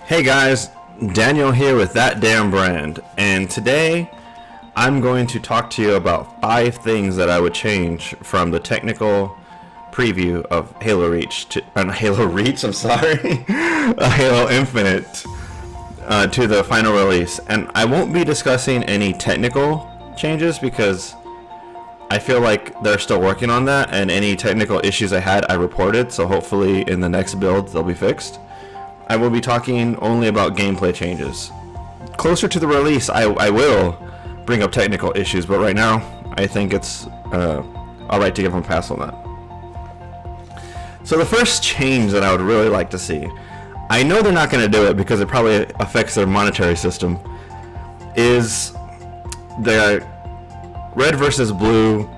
Hey guys, Daniel here with That Damn Brand, and today I'm going to talk to you about 5 things that I would change from the technical preview of Halo Reach to Halo Infinite to the final release. And I won't be discussing any technical changes because I feel like they're still working on that, and any technical issues I had I reported, so hopefully in the next build they'll be fixed. I will be talking only about gameplay changes. Closer to the release, I will bring up technical issues, but right now, I think it's alright to give them a pass on that. So the first change that I would really like to see, I know they're not going to do it because it probably affects their monetary system, is the red versus blue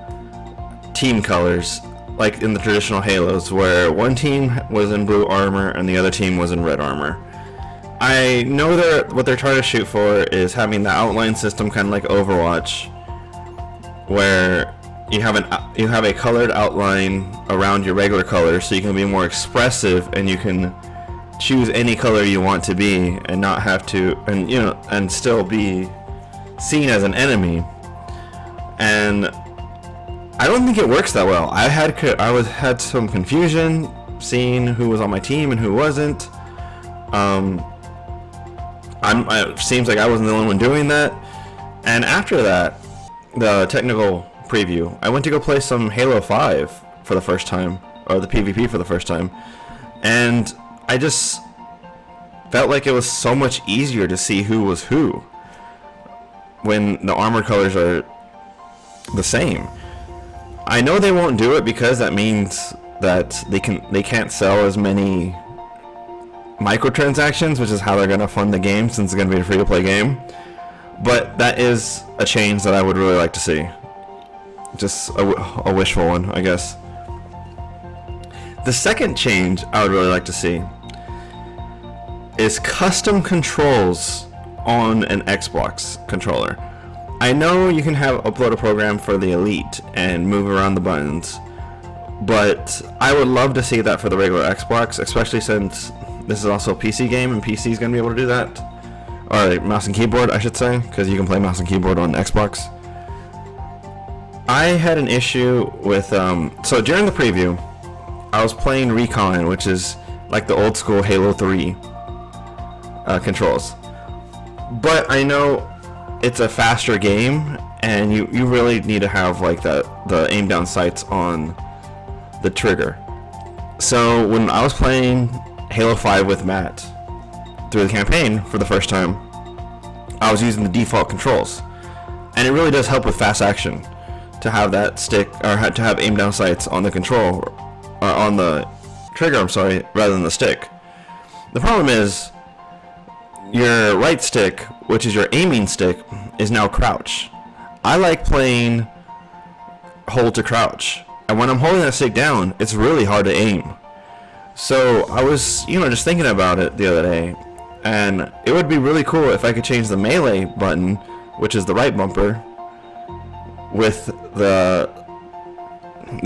team colors, like in the traditional Halos, where one team was in blue armor and the other team was in red armor. I know that what they're trying to shoot for is having the outline system kind of like Overwatch, where you have a colored outline around your regular colors, so you can be more expressive and you can choose any color you want to be and not have to, and still be seen as an enemy. And I don't think it works that well. I had some confusion seeing who was on my team and who wasn't. It seems like I wasn't the only one doing that. And after that, the technical preview, I went to go play some Halo 5 for the first time, or the PvP for the first time, and I just felt like it was so much easier to see who was who when the armor colors are the same. I know they won't do it because that means that they can't sell as many microtransactions, which is how they're gonna fund the game since it's gonna be a free-to-play game. But that is a change that I would really like to see. Just a wishful one, I guess. The second change I would really like to see is custom controls on an Xbox controller. I know you can upload a program for the Elite and move around the buttons, but I would love to see that for the regular Xbox, especially since this is also a PC game and PC is going to be able to do that. Or mouse and keyboard, I should say, because you can play mouse and keyboard on Xbox. I had an issue with, so during the preview, I was playing Recon, which is like the old school Halo 3 controls. But I know it's a faster game, and you really need to have like the aim down sights on the trigger. So when I was playing Halo 5 with Matt through the campaign for the first time, I was using the default controls, and it really does help with fast action to have that stick, or to have aim down sights on the control, or on the trigger, I'm sorry, rather than the stick. The problem is your right stick, which is your aiming stick, is now crouch. I like playing hold to crouch, and when I'm holding that stick down, it's really hard to aim. So I was, just thinking about it the other day, and it would be really cool if I could change the melee button, which is the right bumper, with the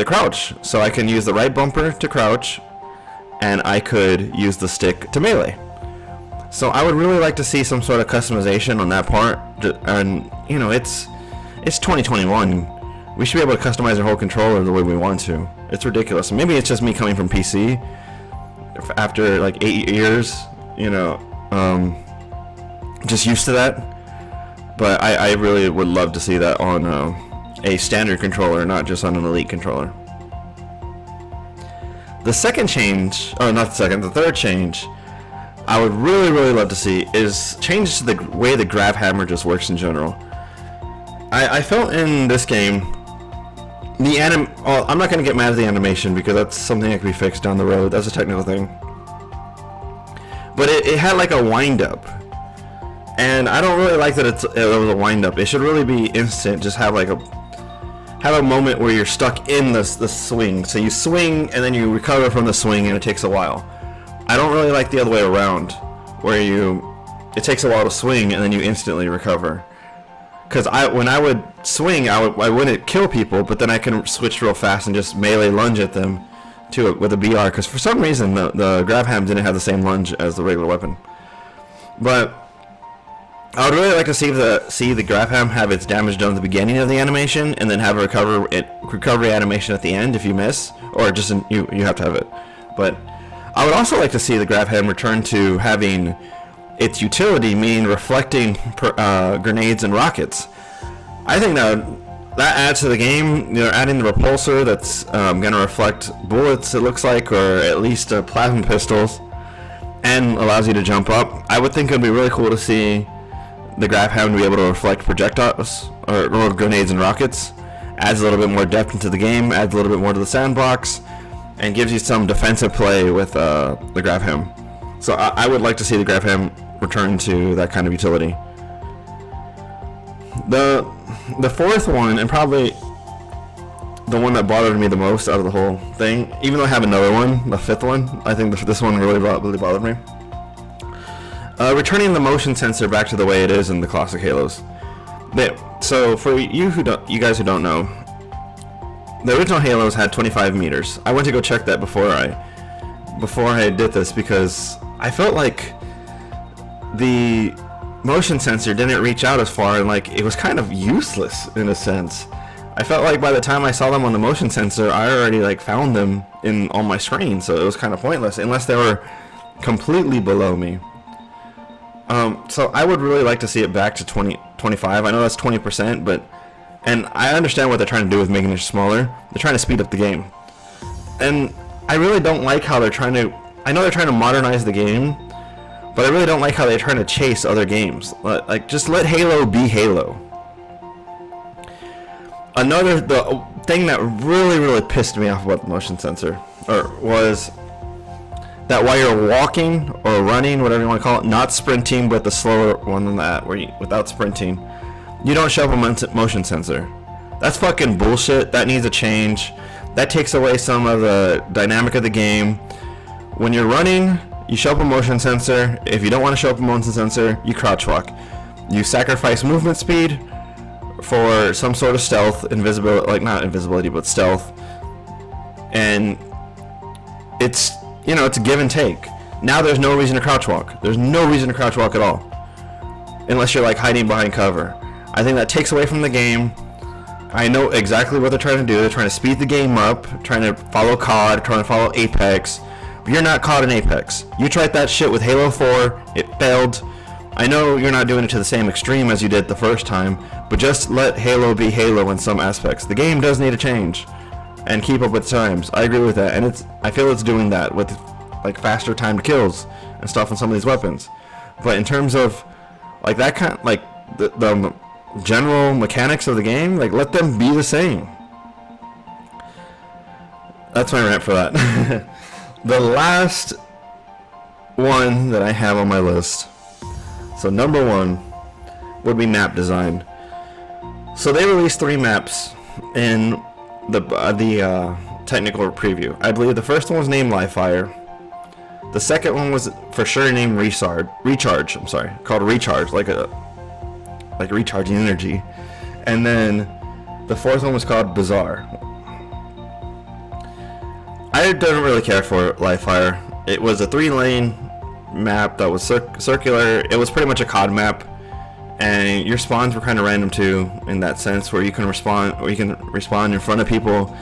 crouch, so I can use the right bumper to crouch, and I could use the stick to melee. So I would really like to see some sort of customization on that part, and it's 2021. We should be able to customize our whole controller the way we want to. It's ridiculous. Maybe it's just me coming from PC after like 8 years, just used to that. But I really would love to see that on a standard controller, not just on an Elite controller. The second change, the third change I would really love to see is changes to the way the grav hammer just works in general. I felt in this game, I'm not going to get mad at the animation because that's something that can be fixed down the road. That's a technical thing. But it had like a wind up, and I don't really like that it was a wind up. It should really be instant. Just have a moment where you're stuck in the swing. So you swing and then you recover from the swing, and it takes a while. I don't really like the other way around, where it takes a while to swing and then you instantly recover. Because when I would swing, I wouldn't kill people, but then I can switch real fast and just melee lunge at them with a BR. Because for some reason the grav ham didn't have the same lunge as the regular weapon. But I would really like to see the Grabham have its damage done at the beginning of the animation, and then have a recovery animation at the end if you miss, or just you have to have it. But I would also like to see the Grabham return to having its utility, meaning reflecting grenades and rockets. I think that adds to the game. Adding the repulsor that's going to reflect bullets, it looks like, or at least plasma pistols, and allows you to jump up. I would think it would be really cool to see the Grabham be able to reflect projectiles or grenades and rockets. Adds a little bit more depth into the game, adds a little bit more to the sandbox, and gives you some defensive play with the Grabham. So I would like to see the Grabham return to that kind of utility. The fourth one, and probably the one that bothered me the most out of the whole thing, even though I have another one, the fifth one, I think this one really bothered me. Returning the motion sensor back to the way it is in the classic Halos. So for you guys who don't know, the original Halos had 25 meters. I went to go check that before I did this, because I felt like the motion sensor didn't reach out as far, and like it was kind of useless in a sense. I felt like by the time I saw them on the motion sensor, I already like found them on my screen, so it was kind of pointless unless they were completely below me. So I would really like to see it back to 25. I know that's 20%, and I understand what they're trying to do with making it smaller. They're trying to speed up the game, and I really don't like how they're trying to. I know they're trying to modernize the game, but I really don't like how they're trying to chase other games. Like, just let Halo be Halo. The thing that really pissed me off about the motion sensor was that while you're walking or running, whatever you want to call it, not sprinting, but the slower one than that, without sprinting, you don't show up a motion sensor. That's fucking bullshit. That needs a change. That takes away some of the dynamic of the game. When you're running, you show up a motion sensor. If you don't want to show up a motion sensor, you crouch walk. You sacrifice movement speed for some sort of stealth, invisibility, like not invisibility, but stealth. And it's, it's a give and take. Now there's no reason to crouch walk. There's no reason to crouch walk at all, unless you're like hiding behind cover. I think that takes away from the game. I know exactly what they're trying to do. They're trying to speed the game up, trying to follow COD, trying to follow Apex. But you're not COD in Apex. You tried that shit with Halo 4. It failed. I know you're not doing it to the same extreme as you did the first time, but just let Halo be Halo in some aspects. The game does need a change and keep up with times. I agree with that, and I feel it's doing that with like faster timed kills and stuff on some of these weapons. But in terms of like that kind, like the general mechanics of the game, like let them be the same. That's my rant for that. The last one that I have on my list, so number one, would be map design. So they released 3 maps in the technical preview. I believe the first one was named Livefire. The second one was for sure named Recharge. I'm sorry, called Recharge, like recharging energy. And then the fourth one was called Bazaar. I didn't really care for Livefire. It was a 3-lane map that was circular. It was pretty much a COD map, and your spawns were kind of random too, in that sense, where you can respawn in front of people,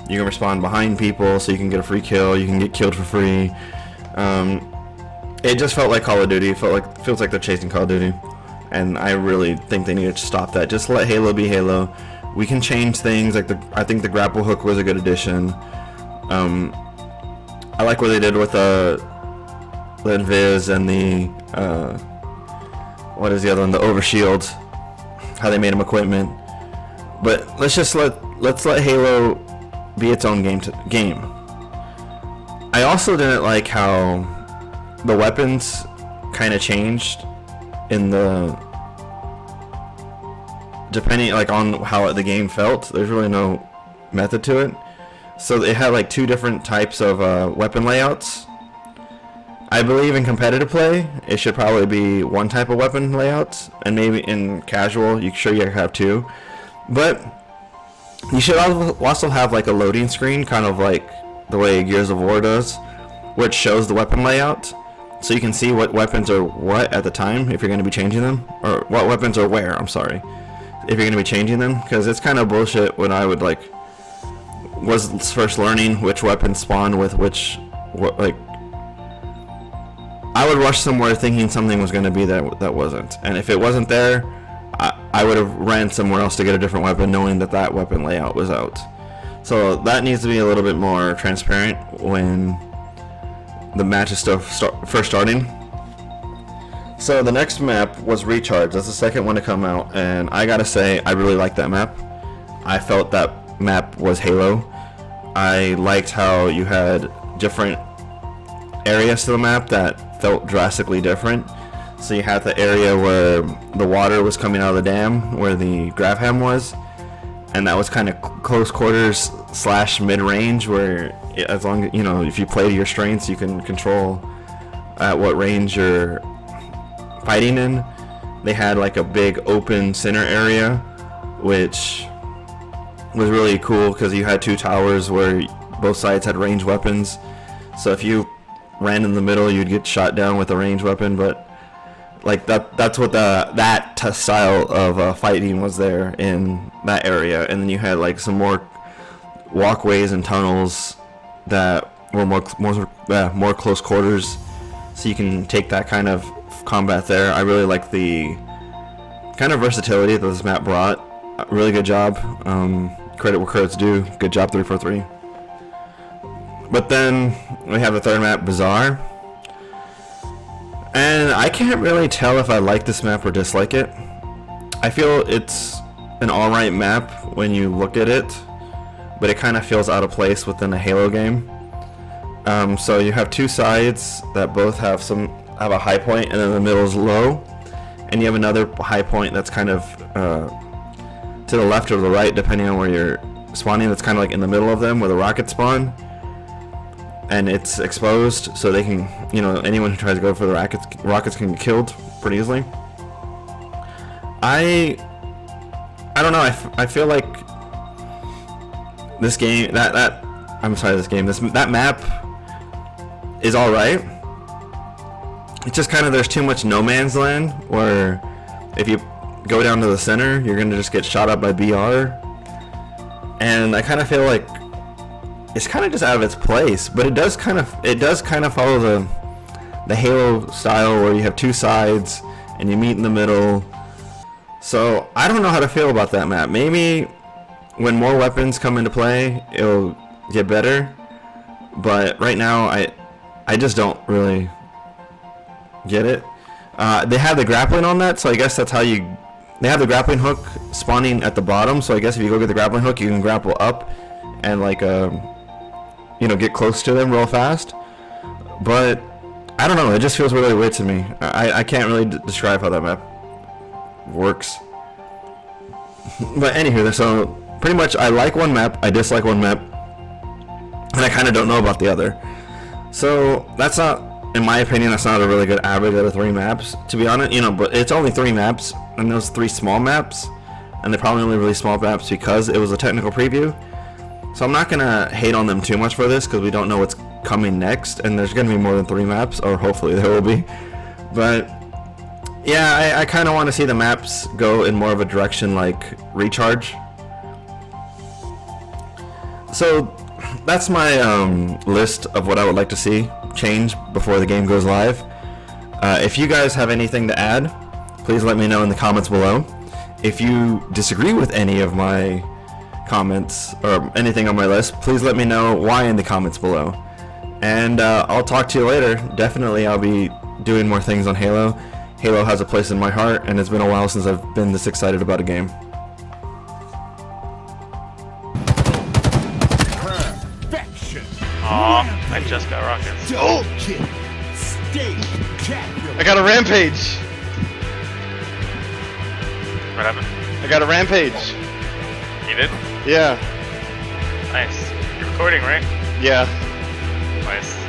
you can respawn behind people, so you can get a free kill, you can get killed for free. It just felt like Call of Duty. Feels like they're chasing Call of Duty, and I really think they need to stop that. Just let Halo be Halo. We can change things. Like I think the grapple hook was a good addition. I like what they did with the Invis and the what is the other one? The Overshield. How they made them equipment. But let's let Halo be its own game. I also didn't like how the weapons kind of changed in depending like on how the game felt. There's really no method to it. So it had like 2 different types of weapon layouts. I believe in competitive play, it should probably be 1 type of weapon layout, and maybe in casual, you have 2. But you should also have like a loading screen, kind of like the way Gears of War does, which shows the weapon layout. so you can see what weapons are what at the time if you're going to be changing them, or what weapons are where, I'm sorry, if you're going to be changing them, because it's kind of bullshit when I would was first learning which weapons spawned with which, I would rush somewhere thinking something was going to be there that wasn't, and if it wasn't there, I would have ran somewhere else to get a different weapon knowing that that weapon layout was out. So that needs to be a little bit more transparent when the match is still first starting. So the next map was Recharge. That's the second one to come out, and I gotta say I really like that map. I felt that map was Halo. I liked how you had different areas to the map that felt drastically different. So you had the area where the water was coming out of the dam, where the Gravham was, and that was kind of close quarters / mid-range, where as long as, you know, if you play to your strengths, you can control at what range you're fighting in. They had like a big open center area, which was really cool because you had 2 towers where both sides had ranged weapons. So if you ran in the middle, you'd get shot down with a ranged weapon, but like that's what that style of fighting was there in that area. And then you had like some more walkways and tunnels that were more close quarters, so you can take that kind of combat there. I really like the kind of versatility that this map brought. Really good job. Credit where credit's due. Good job, 343. But then we have the third map, Bazaar. And I can't really tell if I like this map or dislike it. I feel it's an alright map when you look at it, but it kind of feels out of place within a Halo game. So you have 2 sides that both have a high point, and then the middle is low, and you have another high point that's kind of to the left or the right, depending on where you're spawning. That's kind of like in the middle of them, where the rockets spawn, and it's exposed, so they can, you know, anyone who tries to go for the rockets can get killed pretty easily. I don't know. I feel like this game, that map is all right. It's just kind of, there's too much no man's land, where if you go down to the center, you're gonna just get shot up by BR, and I kind of feel like it's kind of just out of its place. But it does kind of follow the Halo style, where you have 2 sides and you meet in the middle. So I don't know how to feel about that map. Maybe when more weapons come into play, it'll get better, but right now I just don't really get it. They have the grappling on that, so I guess that's how they have the grappling hook spawning at the bottom, so I guess if you go get the grappling hook, you can grapple up and like you know, get close to them real fast. But I don't know, it just feels really weird to me. I can't really describe how that map works. But anywho, so pretty much I like one map, I dislike one map, and I kind of don't know about the other. So that's not, in my opinion, that's not a really good average out of 3 maps, to be honest. You know, but it's only 3 maps, and those 3 small maps, and they're probably only really small maps because it was a technical preview. So I'm not gonna hate on them too much for this, because we don't know what's coming next, and there's gonna be more than 3 maps, or hopefully there will be. But yeah, I kind of want to see the maps go in more of a direction like Recharge. So that's my list of what I would like to see change before the game goes live. If you guys have anything to add, please let me know in the comments below. If you disagree with any of my comments or anything on my list, please let me know why in the comments below. And I'll talk to you later. Definitely I'll be doing more things on Halo. Halo has a place in my heart, and it's been a while since I've been this excited about a game. Aw, I just got rockets. I got a rampage. What happened? I got a rampage. You did? Yeah. Nice. You're recording, right? Yeah. Nice.